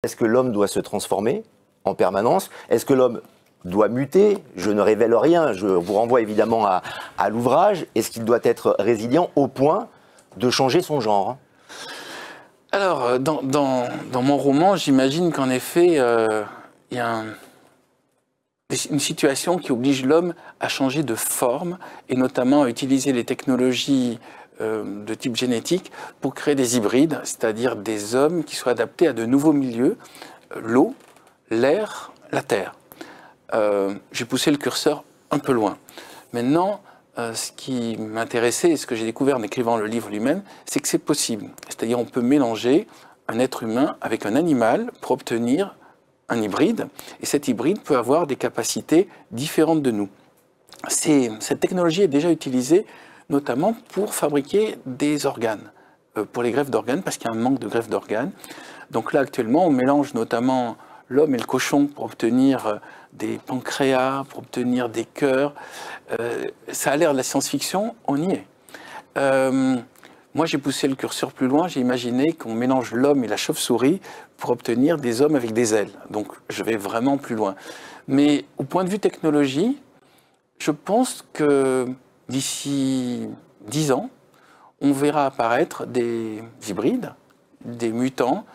Est-ce que l'homme doit se transformer en permanence? Est-ce que l'homme doit muter? Je ne révèle rien, je vous renvoie évidemment à l'ouvrage. Est-ce qu'il doit être résilient au point de changer son genre? Alors, dans mon roman, j'imagine qu'en effet, il y a une situation qui oblige l'homme à changer de forme et notamment à utiliser les technologies de type génétique pour créer des hybrides, c'est-à-dire des hommes qui soient adaptés à de nouveaux milieux, l'eau, l'air, la terre. J'ai poussé le curseur un peu loin. Maintenant, ce qui m'intéressait et ce que j'ai découvert en écrivant le livre lui-même, c'est que c'est possible. C'est-à-dire on peut mélanger un être humain avec un animal pour obtenir un hybride, et cet hybride peut avoir des capacités différentes de nous. Cette technologie est déjà utilisée notamment pour fabriquer des organes, pour les greffes d'organes, parce qu'il y a un manque de greffes d'organes. Donc là, actuellement, on mélange notamment l'homme et le cochon pour obtenir des pancréas, pour obtenir des cœurs. Ça a l'air de la science-fiction, on y est. Moi, j'ai poussé le curseur plus loin, j'ai imaginé qu'on mélange l'homme et la chauve-souris pour obtenir des hommes avec des ailes. Donc, je vais vraiment plus loin. Mais au point de vue technologie, je pense que d'ici 10 ans, on verra apparaître des hybrides, des mutants,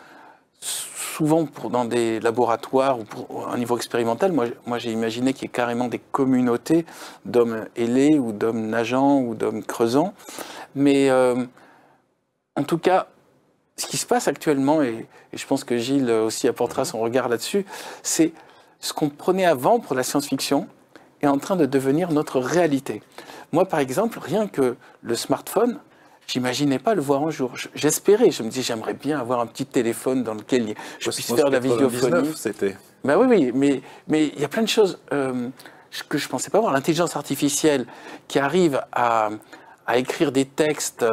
souvent dans des laboratoires ou pour un niveau expérimental. Moi j'ai imaginé qu'il y ait carrément des communautés d'hommes ailés ou d'hommes nageants ou d'hommes creusants. Mais en tout cas, ce qui se passe actuellement, et je pense que Gilles aussi apportera son regard là-dessus, c'est ce qu'on prenait avant pour la science-fiction est en train de devenir notre réalité. Moi, par exemple, rien que le smartphone, j'imaginais pas le voir un jour. J'espérais, je me disais, j'aimerais bien avoir un petit téléphone dans lequel je puisse faire de la visiophonie. C'était. Ben oui, mais il y a plein de choses que je pensais pas voir. L'intelligence artificielle qui arrive à écrire des textes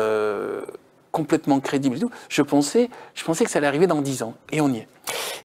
complètement crédibles et tout, je pensais que ça allait arriver dans 10 ans. Et on y est.